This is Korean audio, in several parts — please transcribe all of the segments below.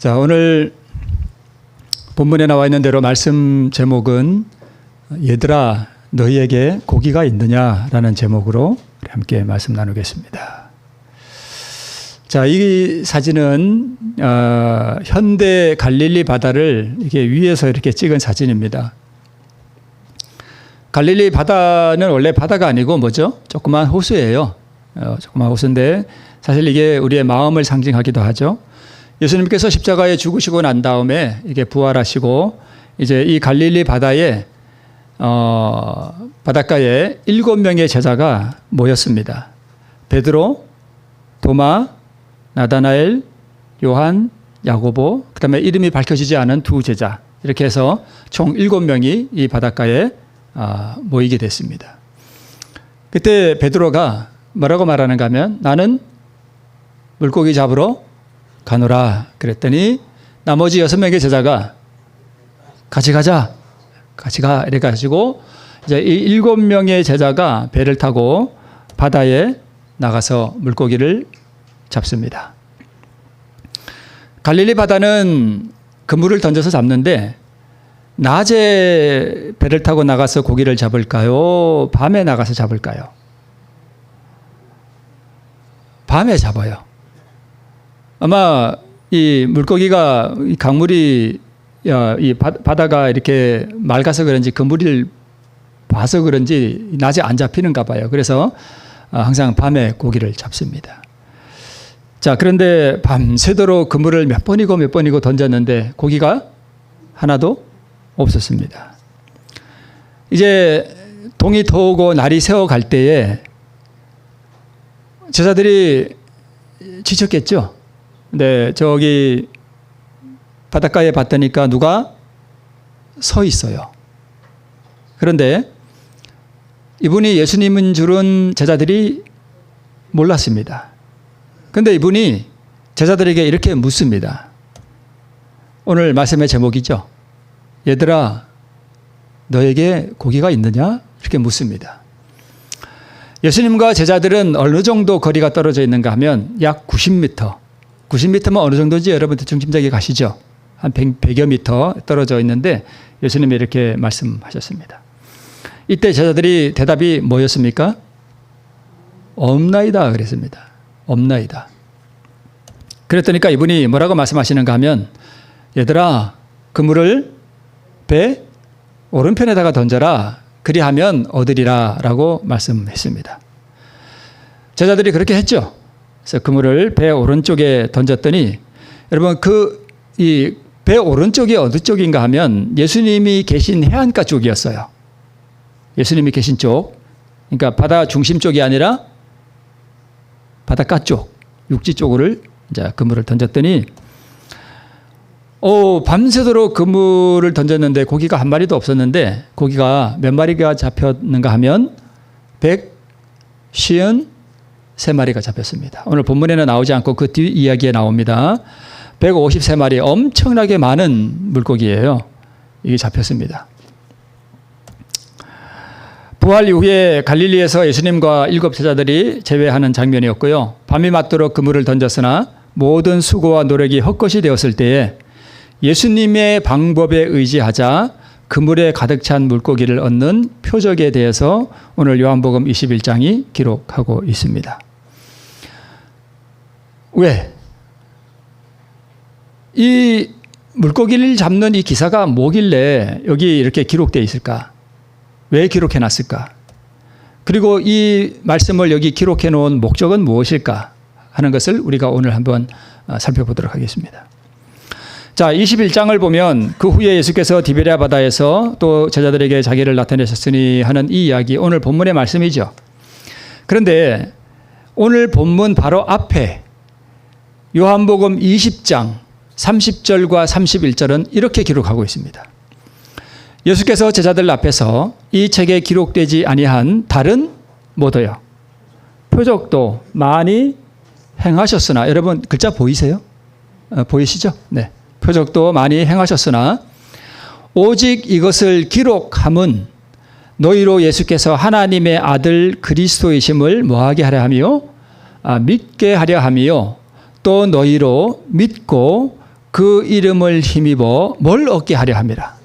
자, 오늘 본문에 나와 있는 대로 말씀 제목은 얘들아 너희에게 고기가 있느냐라는 제목으로 함께 말씀 나누겠습니다. 자, 이 사진은 현대 갈릴리 바다를 이렇게 위에서 이렇게 찍은 사진입니다. 갈릴리 바다는 원래 바다가 아니고 뭐죠? 조그만 호수예요. 조그만 호수인데 사실 이게 우리의 마음을 상징하기도 하죠. 예수님께서 십자가에 죽으시고 난 다음에 이게 부활하시고 이제 이 갈릴리 바다에 바닷가에 7명의 제자가 모였습니다. 베드로, 도마, 나다나엘, 요한, 야고보, 그다음에 이름이 밝혀지지 않은 두 제자, 이렇게 해서 총 7명이 이 바닷가에 모이게 됐습니다. 그때 베드로가 뭐라고 말하는가 하면 나는 물고기 잡으러 가노라 그랬더니 나머지 6명의 제자가 같이 가자, 같이 가 이래 가지고 이제 이 7명의 제자가 배를 타고 바다에 나가서 물고기를 잡습니다. 갈릴리 바다는 그물을 던져서 잡는데 낮에 배를 타고 나가서 고기를 잡을까요? 밤에 나가서 잡을까요? 밤에 잡아요. 아마 이 물고기가 이 강물이 이 바다가 이렇게 맑아서 그런지 그물을 봐서 그런지 낮에 안 잡히는가 봐요. 그래서 항상 밤에 고기를 잡습니다. 자, 그런데 밤새도록 그물을 몇 번이고 던졌는데 고기가 하나도 없었습니다. 이제 동이 터오고 날이 새어 갈 때에 제자들이 지쳤겠죠. 네, 저기 바닷가에 봤더니까 누가 서 있어요. 그런데 이분이 예수님인 줄은 제자들이 몰랐습니다. 그런데 이분이 제자들에게 이렇게 묻습니다. 오늘 말씀의 제목이죠. 얘들아, 너에게 고기가 있느냐? 이렇게 묻습니다. 예수님과 제자들은 어느 정도 거리가 떨어져 있는가 하면 약 90m. 90m면 어느 정도인지 여러분 대충 짐작이 가시죠? 한 100여 미터 떨어져 있는데 예수님이 이렇게 말씀하셨습니다. 이때 제자들이 대답이 뭐였습니까? 없나이다 그랬습니다. 없나이다. 그랬더니까 이분이 뭐라고 말씀하시는가 하면 얘들아 그물을 배 오른편에다가 던져라. 그리하면 얻으리라 라고 말씀했습니다. 제자들이 그렇게 했죠. 그래서 그물을 배 오른쪽에 던졌더니 여러분 이 배 오른쪽이 어느 쪽인가 하면 예수님이 계신 해안가 쪽이었어요. 예수님이 계신 쪽. 그러니까 바다 중심 쪽이 아니라 바닷가 쪽, 육지 쪽으로 이제 그물을 던졌더니 밤새도록 그물을 던졌는데 고기가 한 마리도 없었는데 고기가 몇 마리가 잡혔는가 하면 153마리가 잡혔습니다. 오늘 본문에는 나오지 않고 그 뒤 이야기에 나옵니다. 153마리 엄청나게 많은 물고기예요. 이게 잡혔습니다. 부활 이후에 갈릴리에서 예수님과 7 제자들이 제외하는 장면이었고요. 밤이 맞도록 그물을 던졌으나 모든 수고와 노력이 헛것이 되었을 때에 예수님의 방법에 의지하자 그물에 가득 찬 물고기를 얻는 표적에 대해서 오늘 요한복음 21장이 기록하고 있습니다. 왜? 이 물고기를 잡는 이 기사가 뭐길래 여기 이렇게 기록되어 있을까? 왜 기록해 놨을까? 그리고 이 말씀을 여기 기록해 놓은 목적은 무엇일까? 하는 것을 우리가 오늘 한번 살펴보도록 하겠습니다. 자, 21장을 보면 그 후에 예수께서 디베랴 바다에서 또 제자들에게 자기를 나타내셨으니 하는 이 이야기, 오늘 본문의 말씀이죠. 그런데 오늘 본문 바로 앞에 요한복음 20장 30절과 31절은 이렇게 기록하고 있습니다. 예수께서 제자들 앞에서 이 책에 기록되지 아니한 다른 뭐도요? 표적도 많이 행하셨으나, 여러분 글자 보이세요? 보이시죠? 네. 표적도 많이 행하셨으나 오직 이것을 기록함은 너희로 예수께서 하나님의 아들 그리스도이심을 뭐하게 하려 하며 믿게 하려 하며 또 너희로 믿고 그 이름을 힘입어 뭘 얻게 하려 함이라.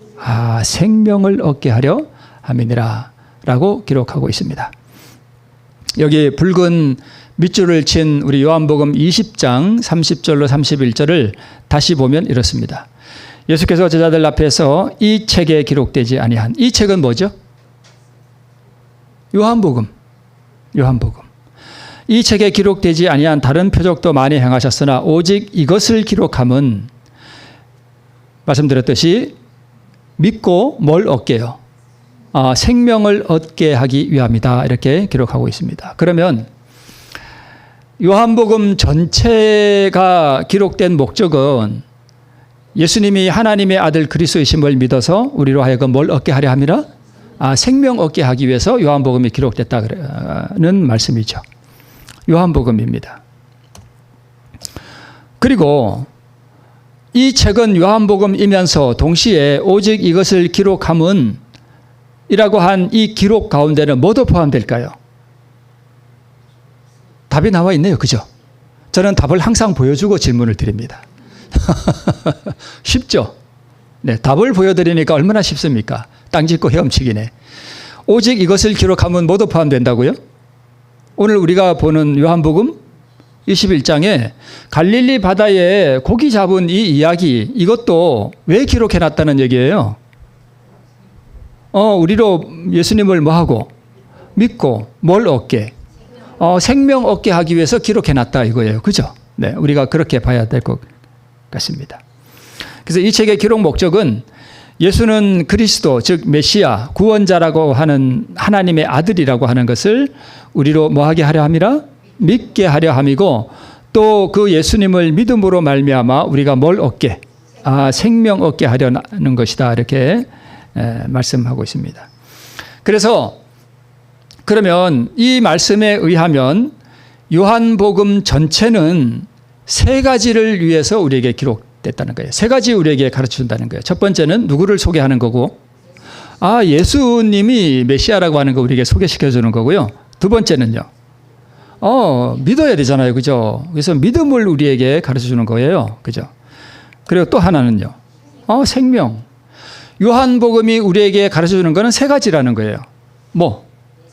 생명을 얻게 하려 함이니라 라고 기록하고 있습니다. 여기 붉은 밑줄을 친 우리 요한복음 20장 30절로 31절을 다시 보면 이렇습니다. 예수께서 제자들 앞에서 이 책에 기록되지 아니한, 이 책은 뭐죠? 요한복음. 이 책에 기록되지 아니한 다른 표적도 많이 행하셨으나 오직 이것을 기록함은 말씀드렸듯이 믿고 뭘 얻게요? 생명을 얻게 하기 위함이다. 이렇게 기록하고 있습니다. 그러면 요한복음 전체가 기록된 목적은 예수님이 하나님의 아들 그리스도이심을 믿어서 우리로 하여금 뭘 얻게 하려 함이라? 생명 얻게 하기 위해서 요한복음이 기록됐다는 말씀이죠. 요한복음입니다. 그리고 이 책은 요한복음이면서 동시에 오직 이것을 기록함은 이라고 한 이 기록 가운데는 뭐도 포함될까요? 답이 나와 있네요. 그죠? 저는 답을 항상 보여주고 질문을 드립니다. 쉽죠? 네, 답을 보여드리니까 얼마나 쉽습니까? 땅 짚고 헤엄치기네. 오직 이것을 기록하면 뭐도 포함된다고요? 오늘 우리가 보는 요한복음 21장에 갈릴리 바다에 고기 잡은 이 이야기, 이것도 왜 기록해놨다는 얘기예요? 우리로 예수님을 뭐하고? 믿고 뭘 얻게? 생명 얻게 하기 위해서 기록해놨다 이거예요. 그죠? 네, 우리가 그렇게 봐야 될 것 같습니다. 그래서 이 책의 기록 목적은 예수는 그리스도, 즉 메시아, 구원자라고 하는 하나님의 아들이라고 하는 것을 우리로 뭐하게 하려 함이라? 믿게 하려 함이고, 또 그 예수님을 믿음으로 말미암아 우리가 뭘 얻게? 생명 얻게 하려는 것이다. 이렇게 말씀하고 있습니다. 그래서 그러면 이 말씀에 의하면 요한복음 전체는 세 가지를 위해서 우리에게 기록됐다는 거예요. 세 가지 우리에게 가르쳐 준다는 거예요. 첫 번째는 누구를 소개하는 거고, 예수님이 메시아라고 하는 거 우리에게 소개시켜 주는 거고요. 두 번째는요, 믿어야 되잖아요. 그죠? 그래서 믿음을 우리에게 가르쳐 주는 거예요. 그죠? 그리고 또 하나는요, 생명. 요한복음이 우리에게 가르쳐 주는 거는 세 가지라는 거예요. 뭐?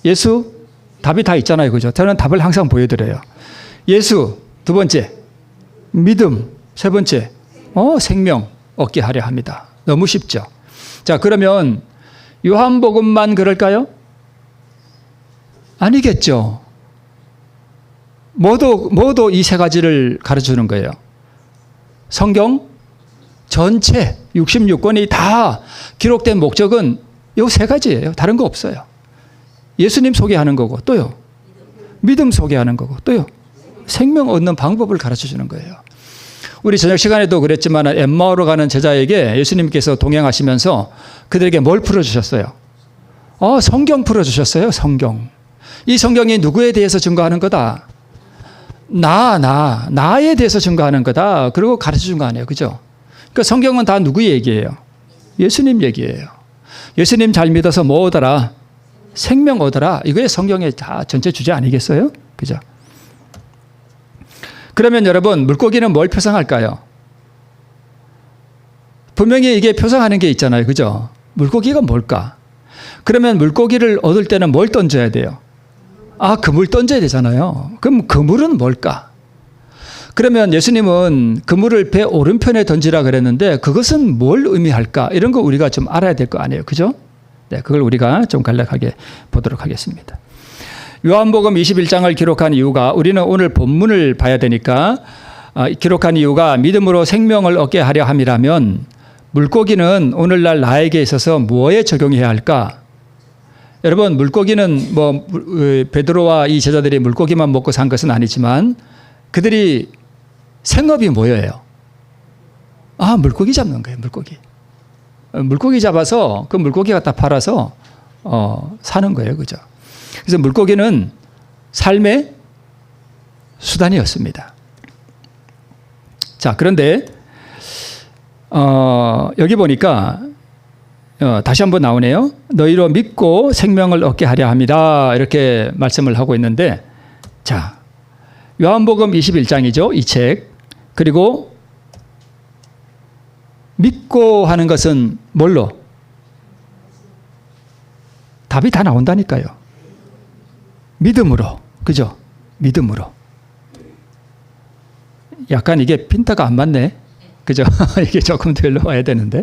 예수? 답이 다 있잖아요. 그죠? 저는 답을 항상 보여드려요. 예수, 두 번째. 믿음, 세 번째. 생명 얻게 하려 합니다. 너무 쉽죠? 자, 그러면 요한복음만 그럴까요? 아니겠죠. 모두 이 세 가지를 가르쳐 주는 거예요. 성경 전체 66권이 다 기록된 목적은 이 세 가지예요. 다른 거 없어요. 예수님 소개하는 거고, 또요, 믿음 소개하는 거고, 또요, 생명 얻는 방법을 가르쳐 주는 거예요. 우리 저녁 시간에도 그랬지만 엠마오로 가는 제자에게 예수님께서 동행하시면서 그들에게 뭘 풀어주셨어요? 성경 풀어주셨어요. 성경. 이 성경이 누구에 대해서 증거하는 거다? 나에 대해서 증거하는 거다. 그리고 가르쳐 준 거 아니에요. 그죠? 그러니까 성경은 다 누구 얘기예요? 예수님 얘기예요. 예수님 잘 믿어서 뭐 얻어라? 생명 얻어라. 이거에 성경의 다 전체 주제 아니겠어요? 그죠? 그러면 여러분, 물고기는 뭘 표상할까요? 분명히 이게 표상하는 게 있잖아요. 그죠? 물고기가 뭘까? 그러면 물고기를 얻을 때는 뭘 던져야 돼요? 그물 던져야 되잖아요. 그럼 그물은 뭘까? 그러면 예수님은 그물을 배 오른편에 던지라 그랬는데 그것은 뭘 의미할까? 이런 거 우리가 좀 알아야 될 거 아니에요. 그죠? 네, 그걸 우리가 좀 간략하게 보도록 하겠습니다. 요한복음 21장을 기록한 이유가, 우리는 오늘 본문을 봐야 되니까 기록한 이유가 믿음으로 생명을 얻게 하려 함이라면, 물고기는 오늘날 나에게 있어서 뭐에 적용해야 할까? 여러분, 물고기는 베드로와 이 제자들이 물고기만 먹고 산 것은 아니지만 그들이 생업이 뭐예요? 물고기 잡는 거예요. 물고기 잡아서 그 물고기 갖다 팔아서 사는 거예요. 그죠? 그래서 물고기는 삶의 수단이었습니다. 자, 그런데 여기 보니까 다시 한번 나오네요. 너희로 믿고 생명을 얻게 하려 함이라, 이렇게 말씀을 하고 있는데, 자, 요한복음 21장이죠. 이 책. 그리고 믿고 하는 것은 뭘로? 답이 다 나온다니까요. 믿음으로. 그죠? 믿음으로. 약간 이게 핀타가 안 맞네. 그죠? 이게 조금 더 일로 와야 되는데.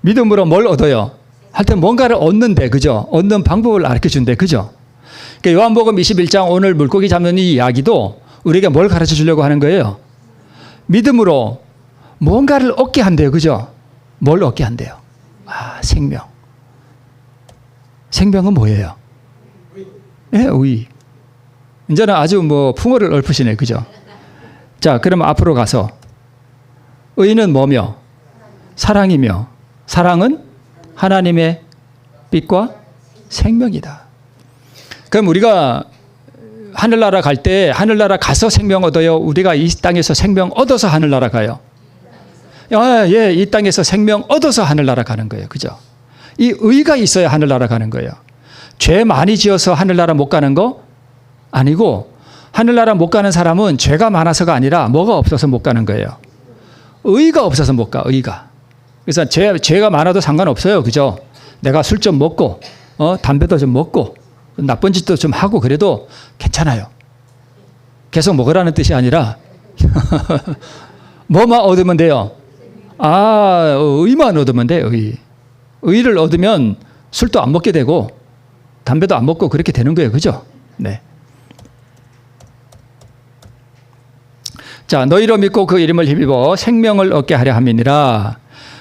믿음으로 뭘 얻어요? 하여튼 뭔가를 얻는데, 그죠? 얻는 방법을 가르쳐 준대. 그죠? 그러니까 요한복음 21장 오늘 물고기 잡는 이 이야기도 우리에게 뭘 가르쳐 주려고 하는 거예요? 믿음으로 뭔가를 얻게 한대요. 그죠? 뭘 얻게 한대요? 생명. 생명은 뭐예요? 네, 의. 이제는 아주 풍어를 읊으시네. 그죠? 자, 그럼 앞으로 가서 의는 뭐며? 사랑이며, 사랑은 하나님의 빛과 생명이다. 그럼 우리가 하늘나라 갈 때 하늘나라 가서 생명 얻어요? 우리가 이 땅에서 생명 얻어서 하늘나라 가요? 예, 이 땅에서 생명 얻어서 하늘나라 가는 거예요. 그죠? 이 의가 있어야 하늘나라 가는 거예요. 죄 많이 지어서 하늘나라 못 가는 거 아니고, 하늘나라 못 가는 사람은 죄가 많아서가 아니라 뭐가 없어서 못 가는 거예요. 의가 없어서 못 가, 의가. 그래서 죄가 많아도 상관없어요. 그죠? 내가 술 좀 먹고, 담배도 좀 먹고, 나쁜 짓도 좀 하고 그래도 괜찮아요. 계속 먹으라는 뜻이 아니라, 뭐만 얻으면 돼요? 의만 얻으면 돼요, 의. 의를 얻으면 술도 안 먹게 되고, 담배도 안 먹고 그렇게 되는 거예요. 그죠? 네. 자, 너희로 믿고 그 이름을 힘입어 생명을 얻게 하려 함이니라.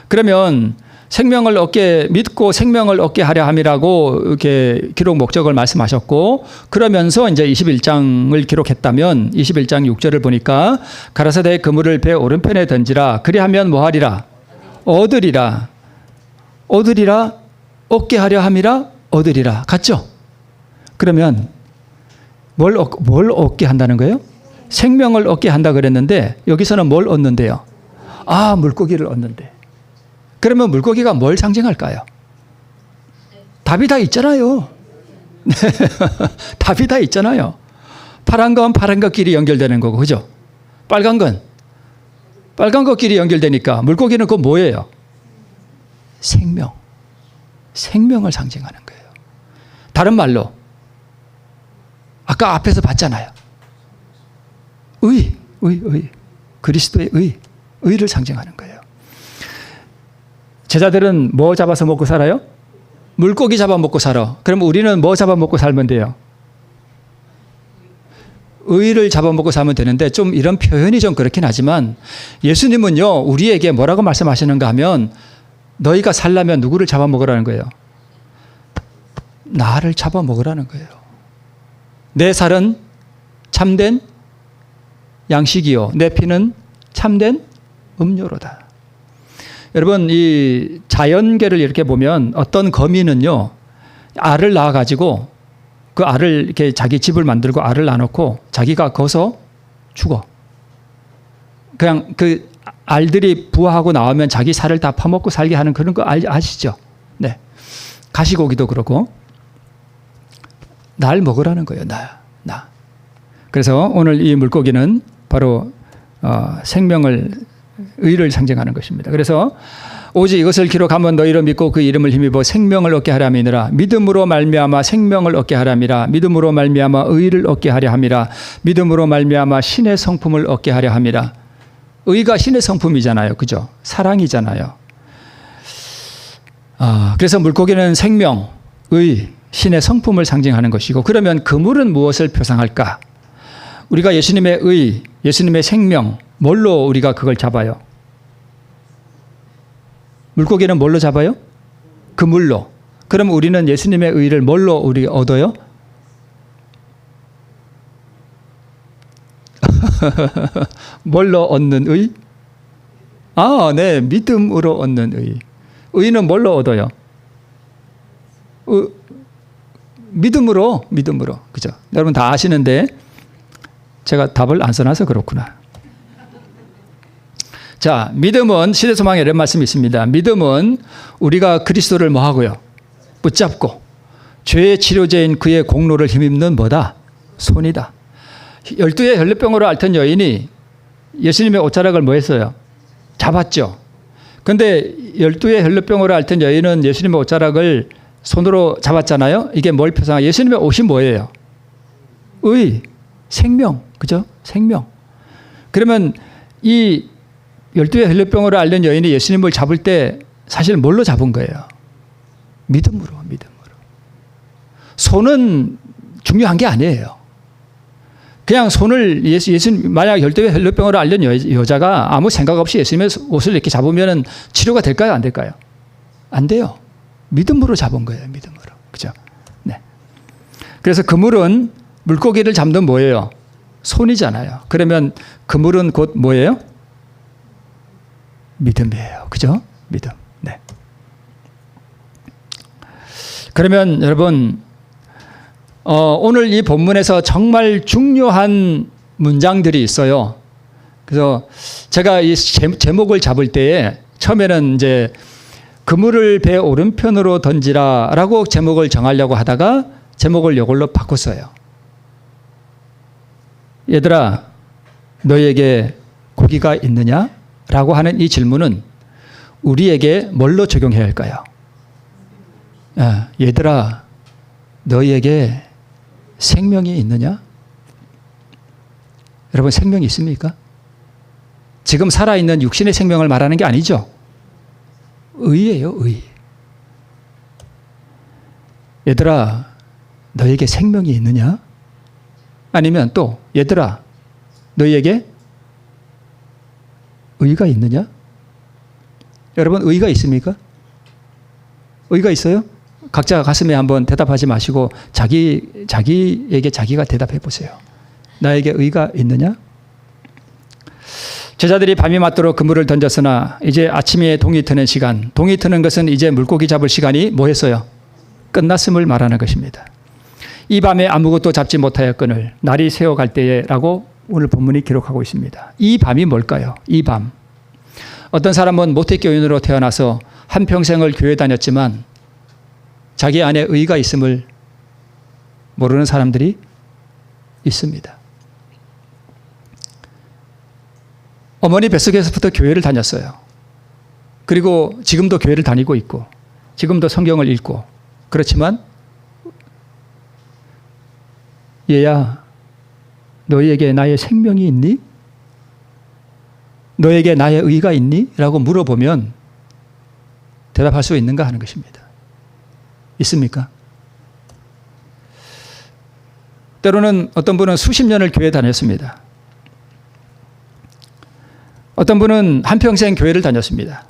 그러면 생명을 얻게, 믿고 생명을 얻게 하려 함이라고 이렇게 기록 목적을 말씀하셨고, 그러면서 이제 21장을 기록했다면 21장 6절을 보니까 가라사대 그물을 배 오른편에 던지라. 그리하면 뭐하리라? 얻으리라. 얻으리라. 얻게 하려 함이라. 얻으리라. 같죠? 그러면 뭘 얻게 한다는 거예요? 생명을 얻게 한다 그랬는데 여기서는 뭘 얻는데요? 물고기를 얻는데. 그러면 물고기가 뭘 상징할까요? 답이 다 있잖아요. 답이 다 있잖아요. 파란 건 파란 것끼리 연결되는 거고, 그죠? 빨간 건 빨간 것끼리 연결되니까 물고기는 그건 뭐예요? 생명. 생명을 상징하는 거예요. 다른 말로 아까 앞에서 봤잖아요. 의. 그리스도의 의를 상징하는 거예요. 제자들은 뭐 잡아서 먹고 살아요? 물고기 잡아먹고 살아. 그럼 우리는 뭐 잡아먹고 살면 돼요? 의를 잡아먹고 살면 되는데, 좀 이런 표현이 좀 그렇긴 하지만 예수님은요, 우리에게 뭐라고 말씀하시는가 하면, 너희가 살려면 누구를 잡아먹으라는 거예요? 나를 잡아먹으라는 거예요. 내 살은 참된 양식이요, 내 피는 참된 음료로다. 여러분, 이 자연계를 이렇게 보면 어떤 거미는요, 알을 낳아가지고 그 알을 이렇게 자기 집을 만들고 알을 낳아놓고 자기가 거서 죽어. 그냥 그 알들이 부화하고 나오면 자기 살을 다 퍼먹고 살게 하는 그런 거 아시죠? 네. 가시고기도 그렇고. 날 먹으라는 거예요. 나. 그래서 오늘 이 물고기는 바로 의를 상징하는 것입니다. 그래서 오직 이것을 기록하면 너희로 믿고 그 이름을 힘입어 생명을 얻게 하려 함이니라. 믿음으로 말미암아 생명을 얻게 하려 함이라. 믿음으로 말미암아 의를 얻게 하려 함이라. 믿음으로 말미암아 신의 성품을 얻게 하려 함이라. 의가 신의 성품이잖아요. 그죠? 사랑이잖아요. 그래서 물고기는 생명, 의, 신의 성품을 상징하는 것이고, 그러면 그물은 무엇을 표상할까? 우리가 예수님의 의, 예수님의 생명, 뭘로 우리가 그걸 잡아요? 물고기는 뭘로 잡아요? 그물로. 그럼 우리는 예수님의 의를 뭘로 우리 얻어요? 뭘로 얻는 의? 네, 믿음으로 얻는 의. 의는 뭘로 얻어요? 믿음으로. 그죠? 여러분 다 아시는데 제가 답을 안 써놔서 그렇구나. 자, 믿음은 시대소망에 이런 말씀이 있습니다. 믿음은 우리가 그리스도를 뭐 하고요? 붙잡고 죄의 치료제인 그의 공로를 힘입는 뭐다? 손이다. 12의 혈루병으로 앓던 여인이 예수님의 옷자락을 뭐 했어요? 잡았죠. 근데 12의 혈루병으로 앓던 여인은 예수님의 옷자락을 손으로 잡았잖아요. 이게 뭘 표상하죠? 예수님의 옷이 뭐예요? 의, 생명. 그죠? 생명. 그러면 이 12의 혈루병으로 앓는 여인이 예수님을 잡을 때 사실 뭘로 잡은 거예요? 믿음으로. 손은 중요한 게 아니에요. 그냥 손을 예수님, 만약 12의 혈루병으로 앓는 여자가 아무 생각 없이 예수님의 옷을 이렇게 잡으면 치료가 될까요? 안 될까요? 안 돼요. 믿음으로 잡은 거예요. 믿음으로. 그죠? 네. 그래서 그물은 물고기를 잡는 뭐예요? 손이잖아요. 그러면 그물은 곧 뭐예요? 믿음이에요. 그죠? 믿음. 네. 그러면 여러분, 오늘 이 본문에서 정말 중요한 문장들이 있어요. 그래서 제가 이 제목을 잡을 때에 처음에는 이제 그물을 배 오른편으로 던지라라고 제목을 정하려고 하다가 제목을 이걸로 바꿨어요. 얘들아, 너에게 고기가 있느냐? 라고 하는 이 질문은 우리에게 뭘로 적용해야 할까요? 얘들아, 너희에게 생명이 있느냐? 여러분, 생명이 있습니까? 지금 살아있는 육신의 생명을 말하는 게 아니죠. 의예요, 의. 얘들아, 너에게 생명이 있느냐? 아니면 또, 얘들아, 너희에게 의가 있느냐? 여러분, 의가 있습니까? 의가 있어요? 각자 가슴에 한번 대답하지 마시고 자기에게 자기가 대답해 보세요. 나에게 의가 있느냐? 제자들이 밤이 맞도록 그물을 던졌으나 이제 아침에 동이 트는 시간, 동이 트는 것은 이제 물고기 잡을 시간이 뭐 했어요? 끝났음을 말하는 것입니다. 이 밤에 아무것도 잡지 못하였거늘 날이 새어갈 때에라고 오늘 본문이 기록하고 있습니다. 이 밤이 뭘까요? 이 밤. 어떤 사람은 모태교인으로 태어나서 한평생을 교회 다녔지만 자기 안에 의가 있음을 모르는 사람들이 있습니다. 어머니 뱃속에서부터 교회를 다녔어요. 그리고 지금도 교회를 다니고 있고 지금도 성경을 읽고 그렇지만 얘야, 너희에게 나의 생명이 있니? 너에게 나의 의가 있니? 라고 물어보면 대답할 수 있는가 하는 것입니다. 있습니까? 때로는 어떤 분은 수십 년을 교회 다녔습니다. 어떤 분은 한평생 교회를 다녔습니다.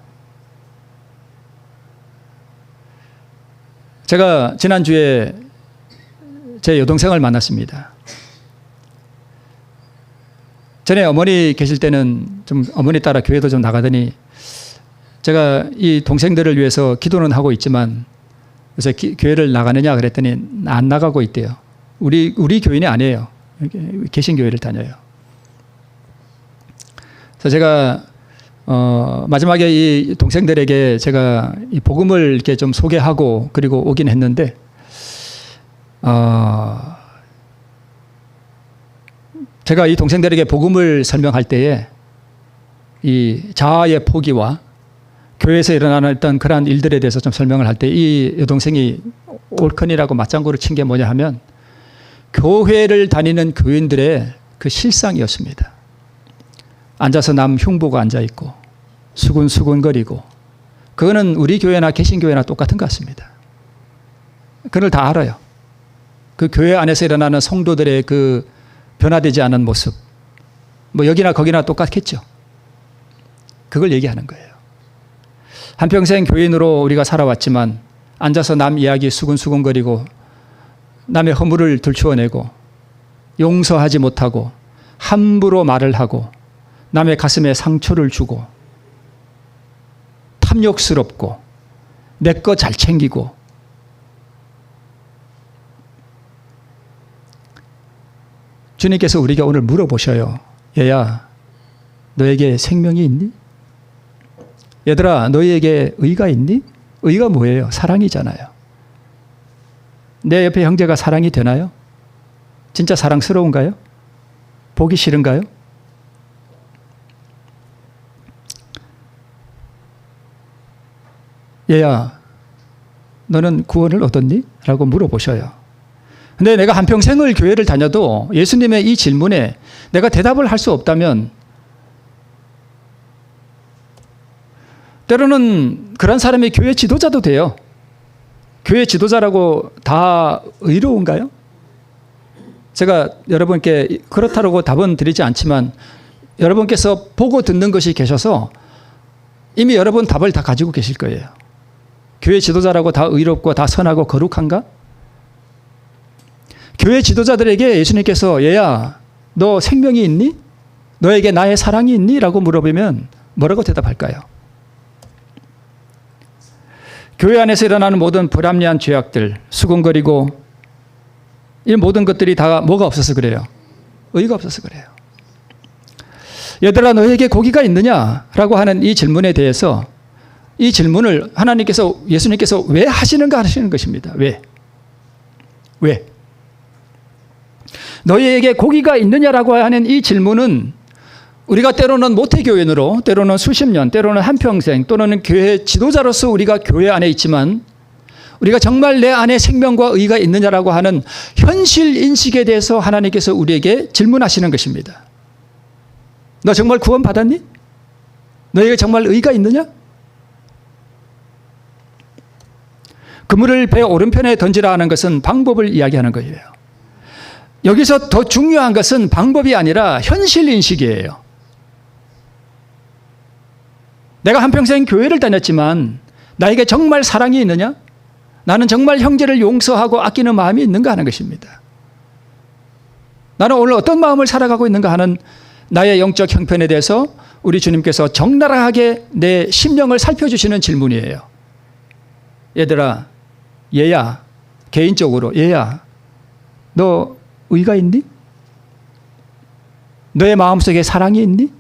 제가 지난주에 제 여동생을 만났습니다. 전에 어머니 계실 때는 좀 어머니 따라 교회도 좀 나가더니 제가 이 동생들을 위해서 기도는 하고 있지만 그래서 교회를 나가느냐 그랬더니 안 나가고 있대요. 우리 교인이 아니에요. 개신교회를 다녀요. 그래서 제가 마지막에 이 동생들에게 제가 이 복음을 이렇게 좀 소개하고 그리고 오긴 했는데 제가 이 동생들에게 복음을 설명할 때에 이 자아의 포기와 교회에서 일어나는 어떤 그러한 일들에 대해서 좀 설명을 할 때 이 여동생이 옳거니라고 맞장구를 친 게 뭐냐 하면 교회를 다니는 교인들의 그 실상이었습니다. 앉아서 남 흉보고 앉아있고 수군수군거리고 그거는 우리 교회나 개신교회나 똑같은 것 같습니다. 그걸 다 알아요. 그 교회 안에서 일어나는 성도들의 그 변화되지 않은 모습 뭐 여기나 거기나 똑같겠죠. 그걸 얘기하는 거예요. 한평생 교인으로 우리가 살아왔지만 앉아서 남 이야기 수군수군거리고 남의 허물을 들추어내고 용서하지 못하고 함부로 말을 하고 남의 가슴에 상처를 주고 탐욕스럽고 내 거 잘 챙기고 주님께서 우리에게 오늘 물어보셔요. 얘야, 너에게 생명이 있니? 얘들아, 너희에게 의가 있니? 의가 뭐예요? 사랑이잖아요. 내 옆에 형제가 사랑이 되나요? 진짜 사랑스러운가요? 보기 싫은가요? 얘야, 너는 구원을 얻었니? 라고 물어보셔요. 근데 내가 한평생을 교회를 다녀도 예수님의 이 질문에 내가 대답을 할 수 없다면 때로는 그런 사람이 교회 지도자도 돼요. 교회 지도자라고 다 의로운가요? 제가 여러분께 그렇다고 답은 드리지 않지만 여러분께서 보고 듣는 것이 계셔서 이미 여러분 답을 다 가지고 계실 거예요. 교회 지도자라고 다 의롭고 다 선하고 거룩한가? 교회 지도자들에게 예수님께서 얘야, 너 생명이 있니? 너에게 나의 사랑이 있니? 라고 물어보면 뭐라고 대답할까요? 교회 안에서 일어나는 모든 불합리한 죄악들, 수군거리고 이 모든 것들이 다 뭐가 없어서 그래요? 의가 없어서 그래요. 얘들아, 너에게 고기가 있느냐? 라고 하는 이 질문에 대해서 이 질문을 예수님께서 왜 하시는가 하시는 것입니다. 왜? 너희에게 고기가 있느냐라고 하는 이 질문은 우리가 때로는 모태교인으로, 때로는 수십 년, 때로는 한평생, 또는 교회 지도자로서 우리가 교회 안에 있지만 우리가 정말 내 안에 생명과 의가 있느냐라고 하는 현실 인식에 대해서 하나님께서 우리에게 질문하시는 것입니다. 너 정말 구원 받았니? 너에게 정말 의가 있느냐? 그물을 배 오른편에 던지라 하는 것은 방법을 이야기하는 거예요. 여기서 더 중요한 것은 방법이 아니라 현실 인식이에요. 내가 한평생 교회를 다녔지만 나에게 정말 사랑이 있느냐? 나는 정말 형제를 용서하고 아끼는 마음이 있는가 하는 것입니다. 나는 오늘 어떤 마음을 살아가고 있는가 하는 나의 영적 형편에 대해서 우리 주님께서 적나라하게 내 심령을 살펴주시는 질문이에요. 얘들아, 얘야, 개인적으로 얘야, 너 의가 있니? 너의 마음속에 사랑이 있니?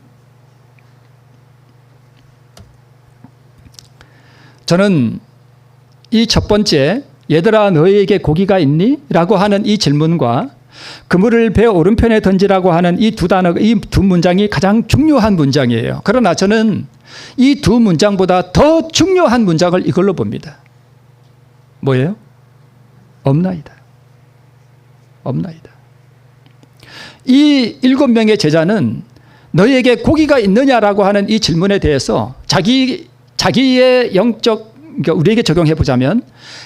저는 이 첫 번째, 얘들아 너희에게 고기가 있니? 라고 하는 이 질문과 그물을 배 오른편에 던지라고 하는 이 두 단어, 이 두 문장이 가장 중요한 문장이에요. 그러나 저는 이 두 문장보다 더 중요한 문장을 이걸로 봅니다. 뭐예요? 없나이다. 없나이다. 이 7명의 제자는 너희에게 고기가 있느냐라고 하는 이 질문에 대해서 자기의 영적, 그러니까 우리에게 적용해 보자면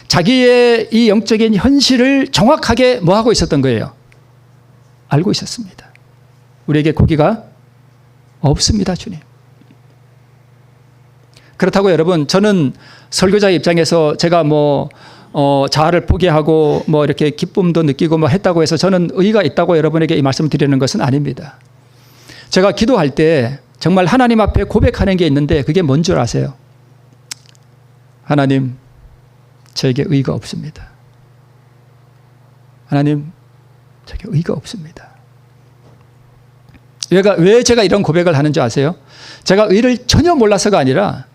자기의 이 영적인 현실을 정확하게 뭐 하고 있었던 거예요? 알고 있었습니다. 우리에게 고기가 없습니다, 주님. 그렇다고 여러분, 저는 설교자의 입장에서 제가 자아를 포기하고 이렇게 기쁨도 느끼고 했다고 해서 저는 의의가 있다고 여러분에게 이 말씀 드리는 것은 아닙니다. 제가 기도할 때 정말 하나님 앞에 고백하는 게 있는데 그게 뭔 줄 아세요? 하나님, 저에게 의의가 없습니다. 하나님, 저에게 의의가 없습니다. 왜 제가 이런 고백을 하는 줄 아세요? 제가 의의를 전혀 몰라서가 아니라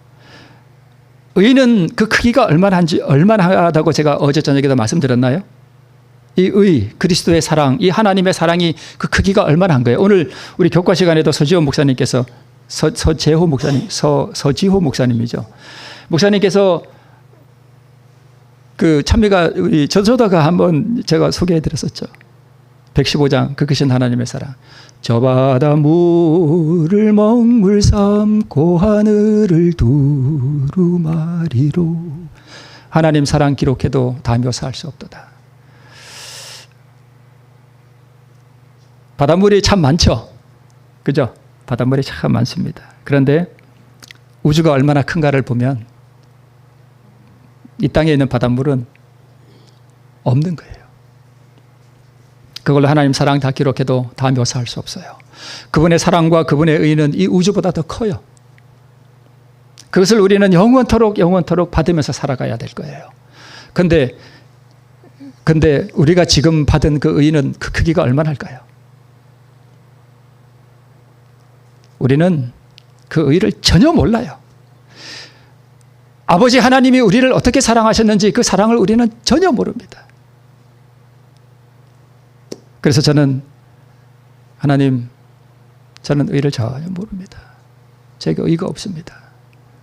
의의는 그 크기가 얼마나 하다고 제가 어제 저녁에도 말씀드렸나요? 이 의, 그리스도의 사랑, 이 하나님의 사랑이 그 크기가 얼마나 한 거예요. 오늘 우리 교과 시간에도 서지호 목사님께서 서지호 목사님이죠. 목사님께서 그 찬미가 우리 저서다가 한번 제가 소개해 드렸었죠. 115장 그 크신 하나님의 사랑. 저 바다 물을 먹물 삼고 하늘을 두루마리로 하나님 사랑 기록해도 다 묘사할 수 없도다. 바닷물이 참 많죠. 그죠? 바닷물이 참 많습니다. 그런데 우주가 얼마나 큰가를 보면 이 땅에 있는 바닷물은 없는 거예요. 그걸로 하나님 사랑 다 기록해도 다 묘사할 수 없어요. 그분의 사랑과 그분의 의는 이 우주보다 더 커요. 그것을 우리는 영원토록 받으면서 살아가야 될 거예요. 근데 우리가 지금 받은 그 의는 그 크기가 얼마나 할까요? 우리는 그 의를 전혀 몰라요. 아버지 하나님이 우리를 어떻게 사랑하셨는지 그 사랑을 우리는 전혀 모릅니다. 그래서 저는 하나님, 저는 의를 전혀 모릅니다. 제게 의가 없습니다.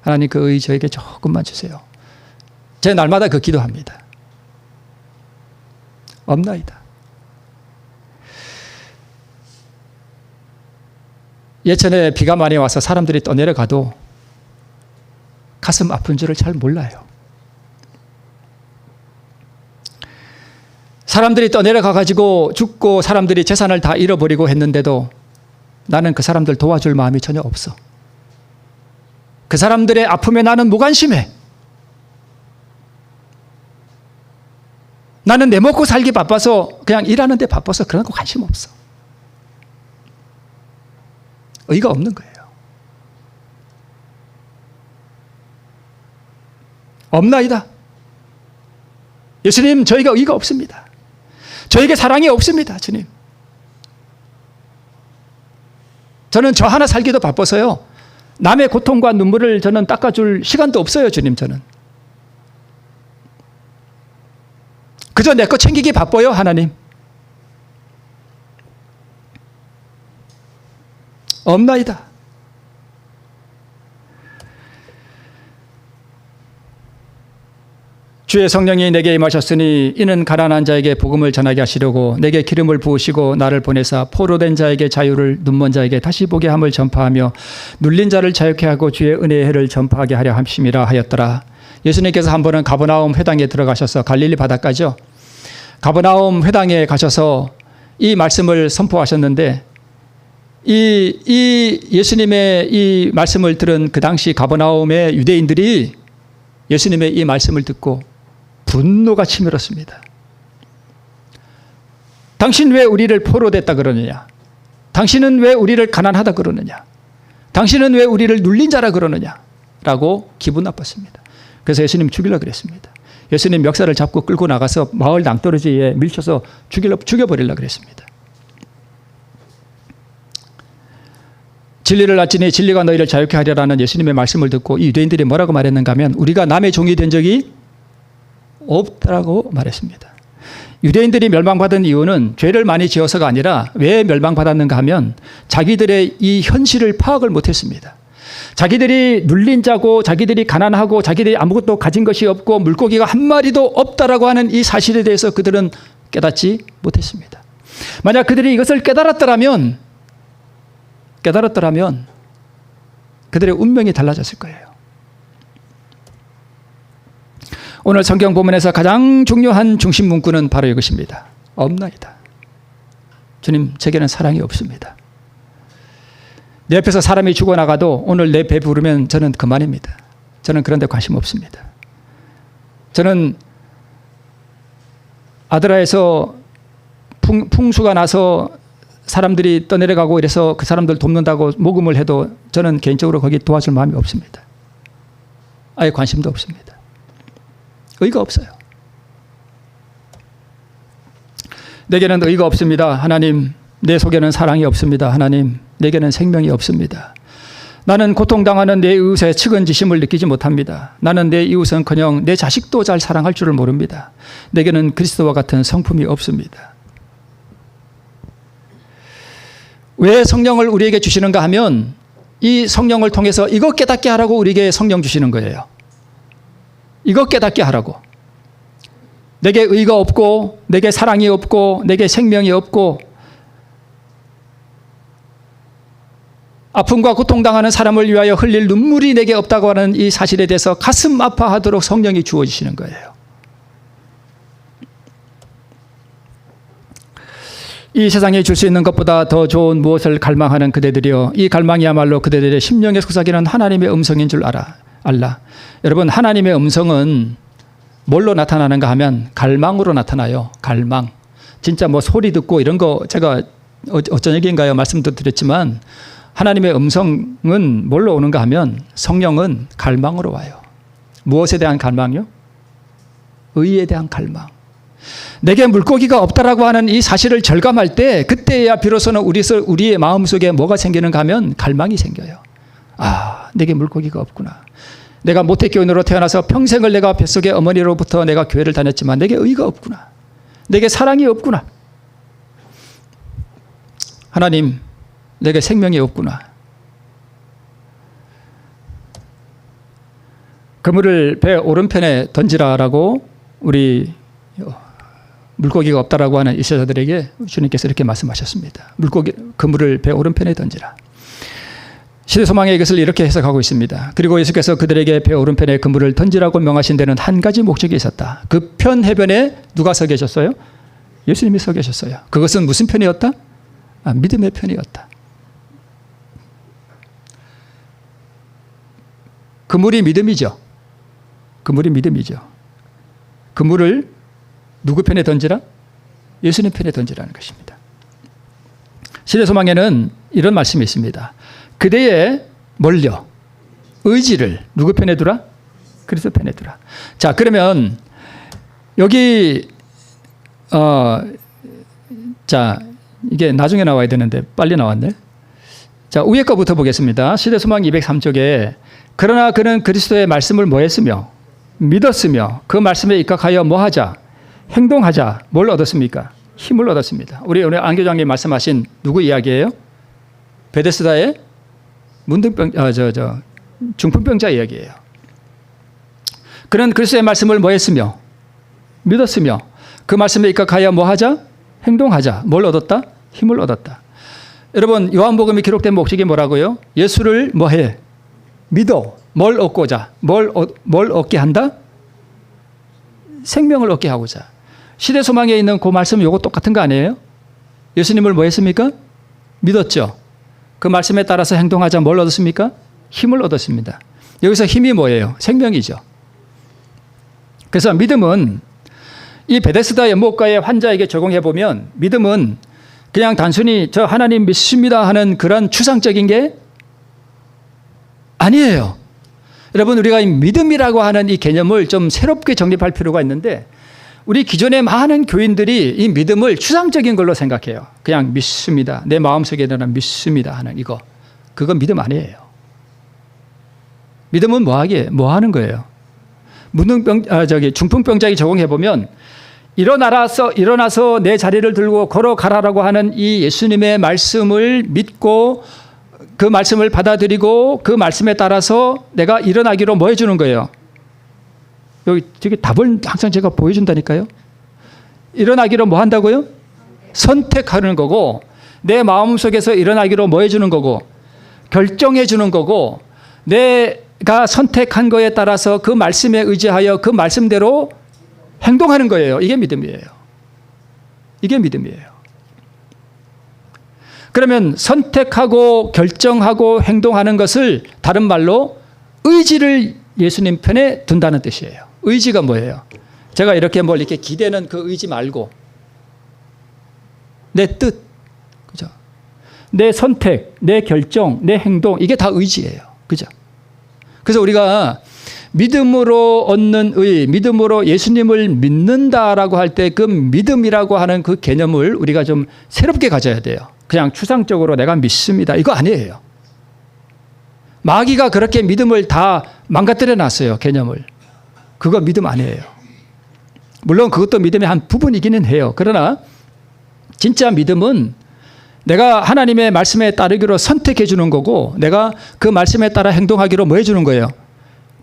하나님 그 의 저에게 조금만 주세요. 제가 날마다 그 기도합니다. 없나이다. 예전에 비가 많이 와서 사람들이 떠내려가도 가슴 아픈 줄을 잘 몰라요. 사람들이 떠내려가가지고 죽고 사람들이 재산을 다 잃어버리고 했는데도 나는 그 사람들 도와줄 마음이 전혀 없어. 그 사람들의 아픔에 나는 무관심해. 나는 내 먹고 살기 바빠서 그냥 일하는 데 바빠서 그런 거 관심 없어. 의의가 없는 거예요. 없나이다. 예수님, 저희가 의의가 없습니다. 저에게 사랑이 없습니다, 주님. 저는 저 하나 살기도 바빠서요. 남의 고통과 눈물을 저는 닦아줄 시간도 없어요, 주님. 저는. 그저 내 거 챙기기 바빠요, 하나님. 없나이다. 주의 성령이 내게 임하셨으니 이는 가난한 자에게 복음을 전하게 하시려고 내게 기름을 부으시고 나를 보내사 포로된 자에게 자유를, 눈먼 자에게 다시 보게 함을 전파하며 눌린 자를 자유케 하고 주의 은혜의 해를 전파하게 하려 함심이라 하였더라. 예수님께서 한 번은 가버나움 회당에 들어가셔서, 갈릴리 바닷가죠. 가버나움 회당에 가셔서 이 말씀을 선포하셨는데, 이 예수님의 이 말씀을 들은 그 당시 가버나움의 유대인들이 예수님의 이 말씀을 듣고 분노가 치밀었습니다. 당신 왜 우리를 포로됐다 그러느냐? 당신은 왜 우리를 가난하다 그러느냐? 당신은 왜 우리를 눌린 자라 그러느냐? 라고 기분 나빴습니다. 그래서 예수님 죽이려고 그랬습니다. 예수님 멱살을 잡고 끌고 나가서 마을 낭떠러지에 밀쳐서 죽여버리려고 그랬습니다. 진리를 알지니 진리가 너희를 자유케 하리라는 예수님의 말씀을 듣고 이 유대인들이 뭐라고 말했는가 하면 우리가 남의 종이 된 적이 없다라고 말했습니다. 유대인들이 멸망받은 이유는 죄를 많이 지어서가 아니라 왜 멸망받았는가 하면 자기들의 이 현실을 파악을 못했습니다. 자기들이 눌린 자고 자기들이 가난하고 자기들이 아무것도 가진 것이 없고 물고기가 한 마리도 없다라고 하는 이 사실에 대해서 그들은 깨닫지 못했습니다. 만약 그들이 이것을 깨달았더라면 그들의 운명이 달라졌을 거예요. 오늘 성경 본문에서 가장 중요한 중심 문구는 바로 이것입니다. 없나이다. 주님, 제게는 사랑이 없습니다. 내 옆에서 사람이 죽어나가도 오늘 내 배 부르면 저는 그만입니다. 저는 그런 데 관심 없습니다. 저는 아드라에서 풍수가 나서 사람들이 떠내려가고 이래서 그 사람들 돕는다고 모금을 해도 저는 개인적으로 거기 도와줄 마음이 없습니다. 아예 관심도 없습니다. 의의가 없어요. 내게는 의의가 없습니다. 하나님, 내 속에는 사랑이 없습니다. 하나님, 내게는 생명이 없습니다. 나는 고통당하는 내 이웃의 측은지심을 느끼지 못합니다. 나는 내 이웃은커녕 내 자식도 잘 사랑할 줄을 모릅니다. 내게는 그리스도와 같은 성품이 없습니다. 왜 성령을 우리에게 주시는가 하면 이 성령을 통해서 이것 깨닫게 하라고 우리에게 성령 주시는 거예요. 이것 깨닫게 하라고. 내게 의가 없고 내게 사랑이 없고 내게 생명이 없고 아픔과 고통당하는 사람을 위하여 흘릴 눈물이 내게 없다고 하는 이 사실에 대해서 가슴 아파하도록 성령이 주어지시는 거예요. 이 세상에 줄 수 있는 것보다 더 좋은 무엇을 갈망하는 그대들이여, 이 갈망이야말로 그대들의 심령에 솟아기는 하나님의 음성인 줄 알라. 여러분, 하나님의 음성은 뭘로 나타나는가 하면 갈망으로 나타나요. 갈망. 진짜 뭐 소리 듣고 이런 거 제가 어쩐 얘기인가요? 말씀도 드렸지만 하나님의 음성은 뭘로 오는가 하면 성령은 갈망으로 와요. 무엇에 대한 갈망이요? 의에 대한 갈망. 내게 물고기가 없다라고 하는 이 사실을 절감할 때 그때야 비로소는 우리의 마음속에 뭐가 생기는가 하면 갈망이 생겨요. 아, 내게 물고기가 없구나. 내가 모태교인으로 태어나서 평생을 내가 뱃속의 어머니로부터 내가 교회를 다녔지만 내게 의가 없구나. 내게 사랑이 없구나. 하나님, 내게 생명이 없구나. 그물을 배 오른편에 던지라라고 우리 물고기가 없다라고 하는 이스라엘들에게 주님께서 이렇게 말씀하셨습니다. 그물을 배 오른편에 던지라. 시대소망의 이것을 이렇게 해석하고 있습니다. 그리고 예수께서 그들에게 배 오른편에 그물을 던지라고 명하신 데는 한 가지 목적이 있었다. 그 편 해변에 누가 서 계셨어요? 예수님이 서 계셨어요. 그것은 무슨 편이었다? 믿음의 편이었다. 그물이 믿음이죠. 그물이 믿음이죠. 그물을 누구 편에 던지라? 예수님 편에 던지라는 것입니다. 시대소망에는 이런 말씀이 있습니다. 그대의 멀려 의지를 누구 편에 두라? 그리스도 편에 두라. 자, 그러면 여기 자, 이게 나중에 나와야 되는데 빨리 나왔네. 자, 위에 거부터 보겠습니다. 시대소망 203쪽에 그러나 그는 그리스도의 말씀을 뭐 했으며 믿었으며 그 말씀에 입각하여 뭐 하자? 행동하자. 뭘 얻었습니까? 힘을 얻었습니다. 우리 오늘 안 교장님 말씀하신 누구 이야기예요? 베데스다의 중풍병자 이야기예요. 그는 그리스도의 말씀을 뭐 했으며 믿었으며 그 말씀에 입각하여 뭐 하자? 행동하자. 뭘 얻었다? 힘을 얻었다. 여러분, 요한복음에 기록된 목적이 뭐라고요? 예수를 뭐 해? 믿어. 뭘 얻고자? 뭘 얻게 한다? 생명을 얻게 하고자. 시대소망에 있는 그 말씀 요거 똑같은 거 아니에요? 예수님을 뭐 했습니까? 믿었죠. 그 말씀에 따라서 행동하자. 뭘 얻었습니까? 힘을 얻었습니다. 여기서 힘이 뭐예요? 생명이죠. 그래서 믿음은 이 베데스다 연못가의 환자에게 적용해 보면 믿음은 그냥 단순히 저 하나님 믿습니다 하는 그런 추상적인 게 아니에요. 여러분, 우리가 이 믿음이라고 하는 이 개념을 좀 새롭게 정립할 필요가 있는데 우리 기존의 많은 교인들이 이 믿음을 추상적인 걸로 생각해요. 그냥 믿습니다. 내 마음속에 드는 믿습니다 하는 이거. 그건 믿음 아니에요. 믿음은 뭐 하는 거예요? 중풍병자에게 적용해 보면 일어나서 내 자리를 들고 걸어가라라고 하는 이 예수님의 말씀을 믿고 그 말씀을 받아들이고 그 말씀에 따라서 내가 일어나기로 뭐 해주는 거예요? 여기 되게 답을 항상 제가 보여준다니까요. 일어나기로 뭐 한다고요? 선택하는 거고 내 마음속에서 일어나기로 뭐 해주는 거고 결정해 주는 거고 내가 선택한 거에 따라서 그 말씀에 의지하여 그 말씀대로 행동하는 거예요. 이게 믿음이에요. 이게 믿음이에요. 그러면 선택하고 결정하고 행동하는 것을 다른 말로 의지를 예수님 편에 둔다는 뜻이에요. 의지가 뭐예요? 제가 이렇게 뭘 이렇게 기대는 그 의지 말고 내 뜻, 그죠? 내 선택, 내 결정, 내 행동, 이게 다 의지예요. 그죠? 그래서 우리가 믿음으로 얻는 믿음으로 예수님을 믿는다라고 할 때 그 믿음이라고 하는 그 개념을 우리가 좀 새롭게 가져야 돼요. 그냥 추상적으로 내가 믿습니다. 이거 아니에요. 마귀가 그렇게 믿음을 다 망가뜨려 놨어요. 개념을. 그거 믿음 아니에요. 물론 그것도 믿음의 한 부분이기는 해요. 그러나 진짜 믿음은 내가 하나님의 말씀에 따르기로 선택해 주는 거고 내가 그 말씀에 따라 행동하기로 뭐 해주는 거예요?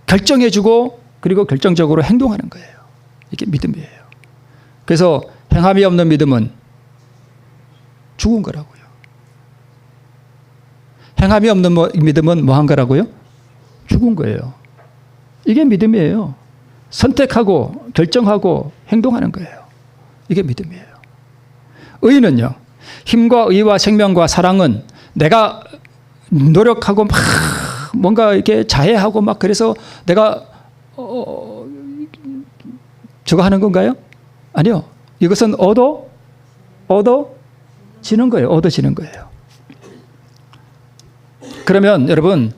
결정해 주고 그리고 결정적으로 행동하는 거예요. 이게 믿음이에요. 그래서 행함이 없는 믿음은 죽은 거라고요. 행함이 없는 믿음은 뭐 한 거라고요? 죽은 거예요. 이게 믿음이에요. 선택하고 결정하고 행동하는 거예요. 이게 믿음이에요. 의는요. 힘과 의와 생명과 사랑은 내가 노력하고 막 뭔가 이렇게 자해하고 막 그래서 내가 저거 하는 건가요? 아니요. 이것은 얻어지는 거예요. 얻어지는 거예요. 그러면 여러분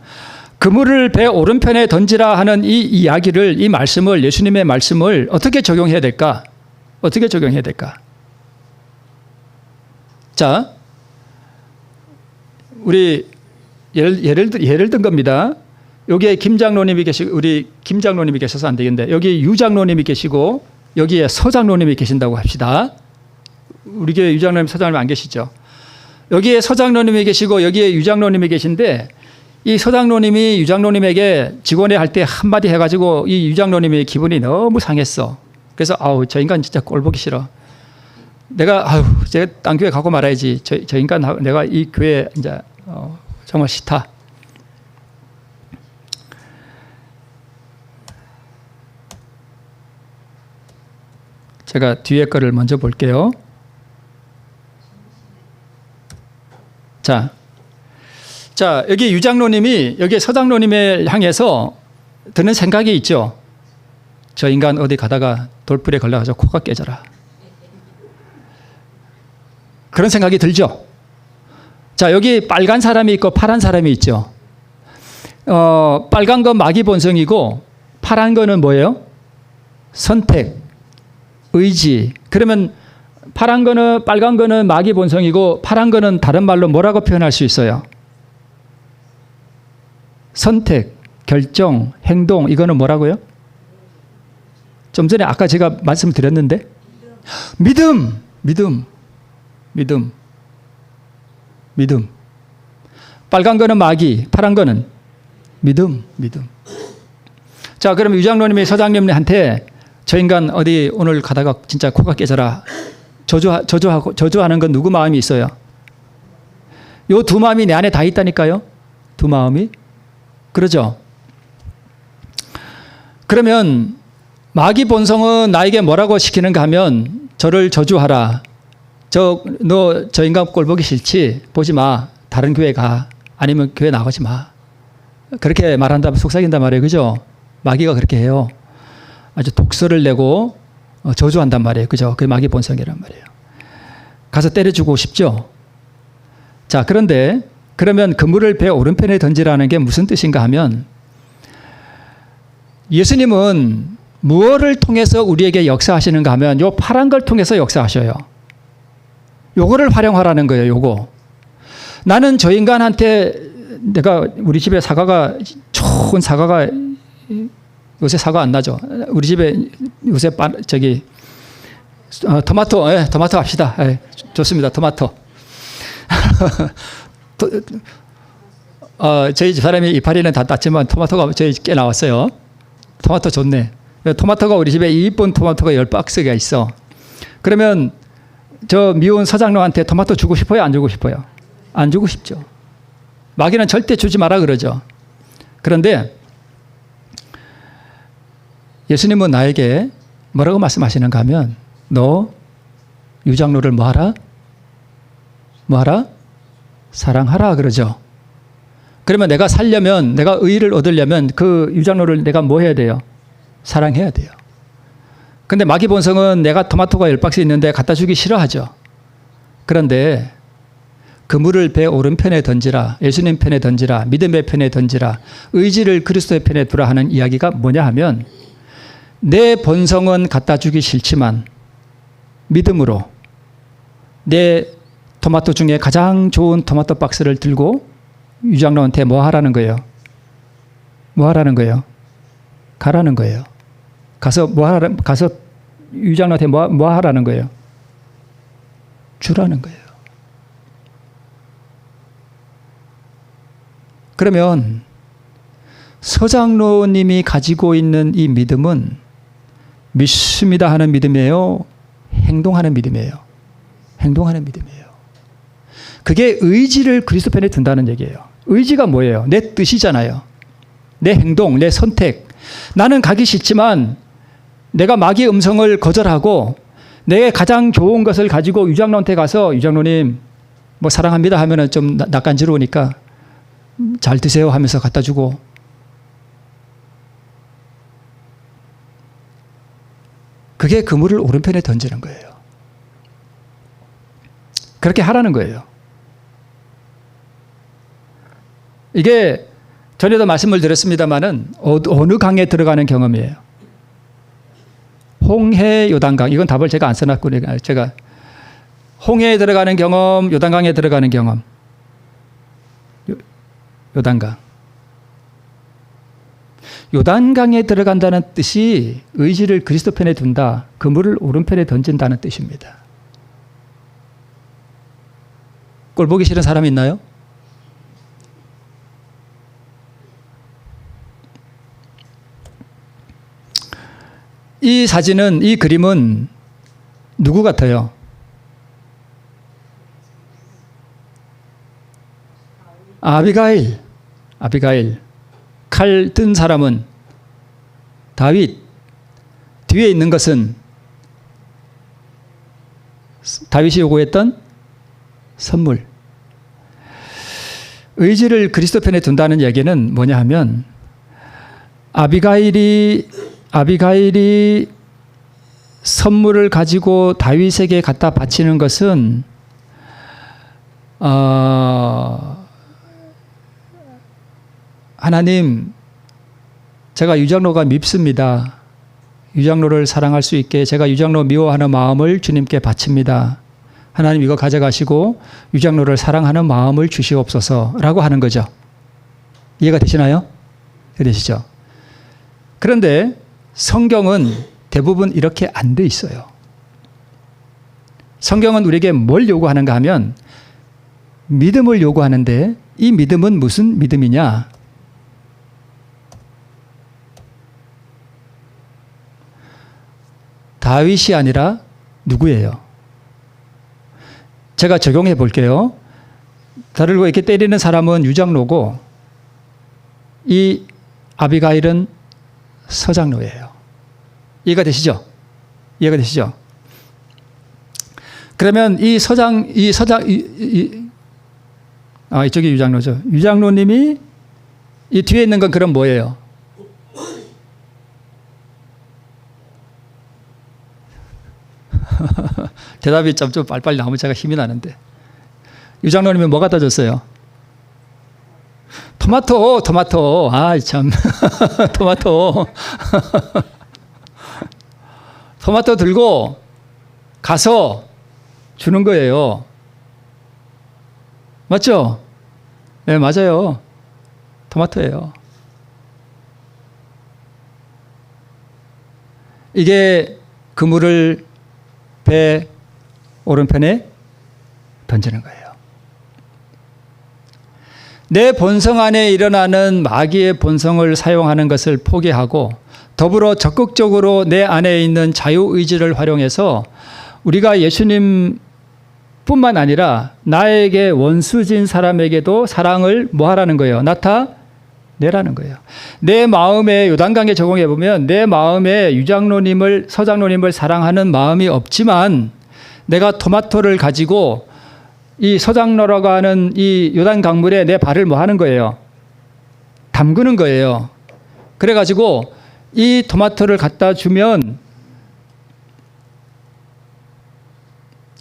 그물을 배 오른편에 던지라 하는 이 이야기를 이 말씀을 예수님의 말씀을 어떻게 적용해야 될까? 어떻게 적용해야 될까? 자, 우리 예를 든 겁니다. 여기에 김장로님이 우리 김장로님이 계셔서 안 되겠는데 여기 유장로님이 계시고 여기에 서장로님이 계신다고 합시다. 우리 교회 유장로님, 서장로님 안 계시죠? 여기에 서장로님이 계시고 여기에 유장로님이 계신데 이 서장로님이 유장로님에게 직원회 할 때 한마디 해가지고 이 유장로님의 기분이 너무 상했어. 그래서 아우 저 인간 진짜 꼴 보기 싫어. 내가 아우 제가 딴 교회 가고 말아야지. 저 인간 내가 이 교회 이제 정말 싫다. 제가 뒤에 거를 먼저 볼게요. 자, 여기 유장로님이 여기 서장로님을 향해서 드는 생각이 있죠. 저 인간 어디 가다가 돌불에 걸려가지고 코가 깨져라. 그런 생각이 들죠. 자, 여기 빨간 사람이 있고 파란 사람이 있죠. 빨간 건 마귀 본성이고 파란 거는 뭐예요? 선택, 의지. 그러면 빨간 거는 마귀 본성이고 파란 거는 다른 말로 뭐라고 표현할 수 있어요? 선택, 결정, 행동. 이거는 뭐라고요? 좀 전에 아까 제가 말씀드렸는데 믿음. 빨간 거는 마귀, 파란 거는 믿음. 자, 그럼 유장로님이 서장님한테 저 인간 어디 오늘 가다가 진짜 코가 깨져라. 저주하는 건 누구 마음이 있어요? 요 두 마음이 내 안에 다 있다니까요. 두 마음이. 그러죠? 그러면 마귀 본성은 나에게 뭐라고 시키는가 하면 저를 저주하라. 너 저 인간 꼴 보기 싫지? 보지 마. 다른 교회 가. 아니면 교회 나가지 마. 그렇게 말한다면 속삭인단 말이에요. 그죠? 마귀가 그렇게 해요. 아주 독설을 내고 저주한단 말이에요. 그죠? 그게 마귀 본성이란 말이에요. 가서 때려주고 싶죠? 자, 그런데 그러면 그물을 배 오른편에 던지라는 게 무슨 뜻인가 하면 예수님은 무엇을 통해서 우리에게 역사하시는가 하면 요 파란 걸 통해서 역사하셔요. 요거를 활용하라는 거예요. 요거. 나는 저 인간한테 내가 우리 집에 좋은 사과가 요새 사과 안 나죠. 우리 집에 요새 토마토 합시다. 좋습니다. 토마토. 저희 집사람이 이파리는 다 땄지만 토마토가 저희 꽤 나왔어요. 토마토 좋네. 토마토가 우리 집에 이쁜 토마토가 10박스가 있어. 그러면 저 미운 서장로한테 토마토 주고 싶어요? 안 주고 싶어요? 안 주고 싶죠. 마귀는 절대 주지 마라 그러죠. 그런데 예수님은 나에게 뭐라고 말씀하시는가 하면 너 유장로를 뭐하라? 사랑하라 그러죠. 그러면 내가 살려면 내가 의의를 얻으려면 그 유장로를 내가 뭐 해야 돼요? 사랑해야 돼요. 근데 마귀 본성은 내가 토마토가 10박스 있는데 갖다 주기 싫어하죠. 그런데 그물을 배 오른편에 던지라. 예수님 편에 던지라. 믿음의 편에 던지라. 의지를 그리스도의 편에 두라 하는 이야기가 뭐냐 하면 내 본성은 갖다 주기 싫지만 믿음으로 내 토마토 중에 가장 좋은 토마토 박스를 들고 유장로한테 뭐 하라는 거예요? 가라는 거예요. 가서 유장로한테 뭐 하라는 거예요? 주라는 거예요. 그러면 서장로님이 가지고 있는 이 믿음은 믿습니다 하는 믿음이에요? 행동하는 믿음이에요? 행동하는 믿음이에요. 그게 의지를 그리스도 편에 둔다는 얘기예요. 의지가 뭐예요? 내 뜻이잖아요. 내 행동, 내 선택. 나는 가기 싫지만 내가 마귀의 음성을 거절하고 내게 가장 좋은 것을 가지고 유장로한테 가서 유장로님 뭐 사랑합니다 하면은 좀 낯간지러우니까 잘 드세요 하면서 갖다 주고 그게 그물을 오른편에 던지는 거예요. 그렇게 하라는 거예요. 이게 전에도 말씀을 드렸습니다마는 어느 강에 들어가는 경험이에요. 홍해 요단강. 이건 답을 제가 안 써놨고 제가 홍해에 들어가는 경험, 요단강에 들어가는 경험. 요단강. 요단강에 들어간다는 뜻이 의지를 그리스도 편에 둔다. 그물을 오른편에 던진다는 뜻입니다. 꼴 보기 싫은 사람 있나요? 이 사진은, 이 그림은 누구 같아요? 아비가일. 칼 든 사람은 다윗. 뒤에 있는 것은 다윗이 요구했던 선물. 의지를 그리스도 편에 둔다는 얘기는 뭐냐 하면, 아비가일이 선물을 가지고 다윗에게 갖다 바치는 것은 하나님, 제가 유장로가 밉습니다. 유장로를 사랑할 수 있게 제가 유장로 미워하는 마음을 주님께 바칩니다. 하나님, 이거 가져가시고 유장로를 사랑하는 마음을 주시옵소서라고 하는 거죠. 이해가 되시나요? 되시죠? 그런데 성경은 대부분 이렇게 안 돼 있어요. 성경은 우리에게 뭘 요구하는가 하면 믿음을 요구하는데, 이 믿음은 무슨 믿음이냐? 다윗이 아니라 누구예요? 제가 적용해 볼게요. 다를 이렇게 때리는 사람은 유장로고, 이 아비가일은 서장로예요. 이해가 되시죠? 그러면 이쪽이 유장로죠. 유장로님이 이 뒤에 있는 건 그럼 뭐예요? 대답이 좀 빨리빨리 나오면 제가 힘이 나는데. 유장로님이 뭐 갖다 줬어요? 토마토. 아, 참. 토마토. 토마토 들고 가서 주는 거예요. 맞죠? 네, 맞아요. 토마토예요. 이게 그물을 배 오른편에 던지는 거예요. 내 본성 안에 일어나는 마귀의 본성을 사용하는 것을 포기하고, 더불어 적극적으로 내 안에 있는 자유의지를 활용해서 우리가 예수님 뿐만 아니라 나에게 원수진 사람에게도 사랑을 뭐 하라는 거예요? 나타내라는 거예요. 내 마음에, 요단강에 적용해 보면 내 마음에 서장로님을 사랑하는 마음이 없지만, 내가 토마토를 가지고 이 서장로라고 하는 이 요단 강물에 내 발을 뭐 하는 거예요? 담그는 거예요. 그래가지고 이 토마토를 갖다 주면,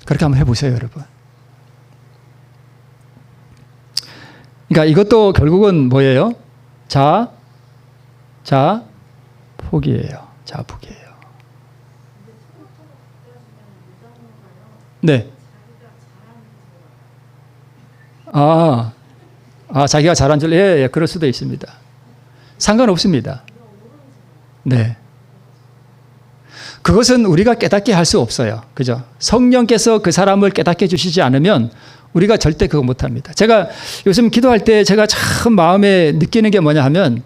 그렇게 한번 해보세요, 여러분. 그러니까 이것도 결국은 뭐예요? 자폭이에요. 자폭이에요. 네. 자기가 잘한 줄, 예, 그럴 수도 있습니다. 상관없습니다. 네. 그것은 우리가 깨닫게 할 수 없어요. 그죠? 성령께서 그 사람을 깨닫게 해주시지 않으면 우리가 절대 그거 못합니다. 제가 요즘 기도할 때 제가 참 마음에 느끼는 게 뭐냐 하면,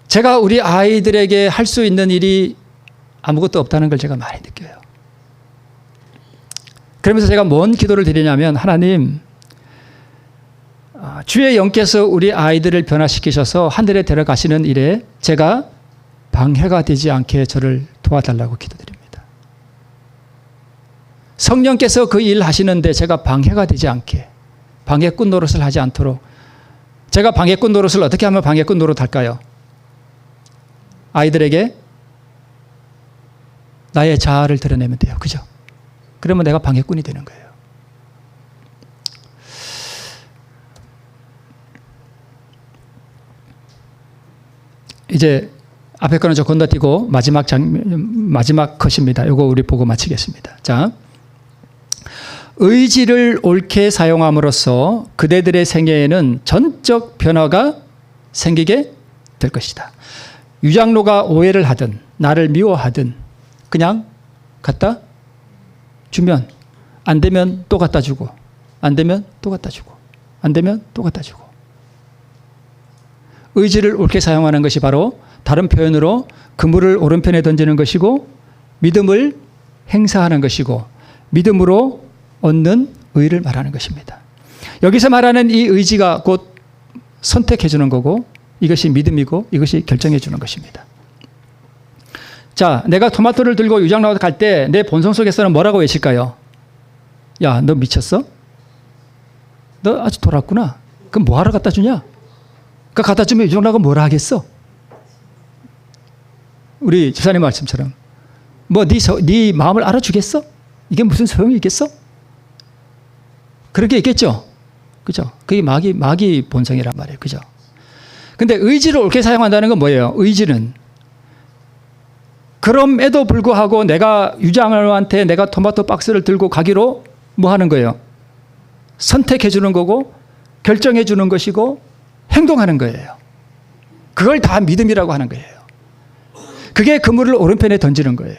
제가 우리 아이들에게 할 수 있는 일이 아무것도 없다는 걸 제가 많이 느껴요. 그러면서 제가 뭔 기도를 드리냐면, 하나님, 주의 영께서 우리 아이들을 변화시키셔서 하늘에 데려가시는 일에 제가 방해가 되지 않게 저를 도와달라고 기도드립니다. 성령께서 그 일 하시는데 제가 방해가 되지 않게, 방해꾼 노릇을 하지 않도록. 제가 방해꾼 노릇을 어떻게 하면 방해꾼 노릇 할까요? 아이들에게 나의 자아를 드러내면 돼요. 그죠? 그러면 내가 방해꾼이 되는 거예요. 이제 앞에 거는 저 건너뛰고 마지막 컷입니다. 이거 우리 보고 마치겠습니다. 자, 의지를 옳게 사용함으로써 그대들의 생애에는 전적 변화가 생기게 될 것이다. 유장로가 오해를 하든 나를 미워하든 그냥 갖다 주면, 안 되면 또 갖다 주고, 안 되면 또 갖다 주고, 안 되면 또 갖다 주고. 의지를 옳게 사용하는 것이 바로, 다른 표현으로 그물을 오른편에 던지는 것이고 믿음을 행사하는 것이고 믿음으로 얻는 의를 말하는 것입니다. 여기서 말하는 이 의지가 곧 선택해 주는 거고 이것이 믿음이고 이것이 결정해 주는 것입니다. 자, 내가 토마토를 들고 유장 나와서 갈 때 내 본성 속에서는 뭐라고 외칠까요? 야, 너 미쳤어? 너 아직 돌았구나. 그럼 뭐하러 갖다 주냐? 그 갖다 주면 유장 나가 뭐라 하겠어? 우리 집사님 말씀처럼 뭐 네 마음을 알아주겠어? 이게 무슨 소용이 있겠어? 그렇게 있겠죠. 그죠? 그게 마귀 본성이란 말이에요. 그죠? 근데 의지를 옳게 사용한다는 건 뭐예요? 의지는 그럼에도 불구하고 내가 유장한테 내가 토마토 박스를 들고 가기로 뭐 하는 거예요? 선택해 주는 거고 결정해 주는 것이고 행동하는 거예요. 그걸 다 믿음이라고 하는 거예요. 그게 그물을 오른편에 던지는 거예요.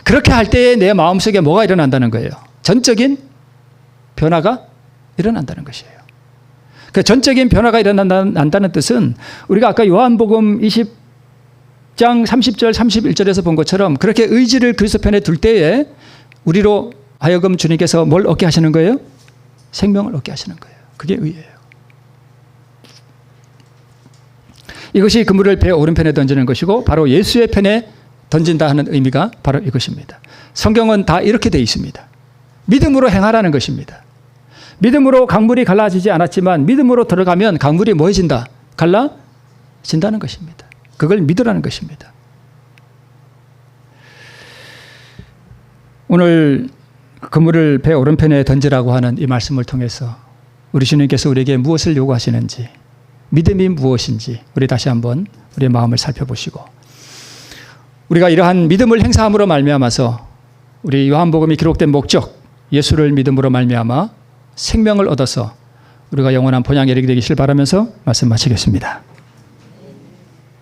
그렇게 할 때에 내 마음속에 뭐가 일어난다는 거예요? 전적인 변화가 일어난다는 것이에요. 그 전적인 변화가 일어난다는 뜻은 우리가 아까 요한복음 20장 30절 31절에서 본 것처럼 그렇게 의지를 그리스도 편에 둘 때에 우리로 하여금 주님께서 뭘 얻게 하시는 거예요? 생명을 얻게 하시는 거예요. 그게 의예요. 이것이 그물을 배 오른편에 던지는 것이고 바로 예수의 편에 던진다 하는 의미가 바로 이것입니다. 성경은 다 이렇게 되어 있습니다. 믿음으로 행하라는 것입니다. 믿음으로 강물이 갈라지지 않았지만 믿음으로 들어가면 강물이 뭐해진다? 갈라진다는 것입니다. 그걸 믿으라는 것입니다. 오늘 그물을 배 오른편에 던지라고 하는 이 말씀을 통해서 우리 주님께서 우리에게 무엇을 요구하시는지 믿음이 무엇인지 우리 다시 한번 우리의 마음을 살펴보시고 우리가 이러한 믿음을 행사함으로 말미암아서 우리 요한복음이 기록된 목적 예수를 믿음으로 말미암아 생명을 얻어서 우리가 영원한 본향에 이르게 되기를 바라면서 말씀 마치겠습니다.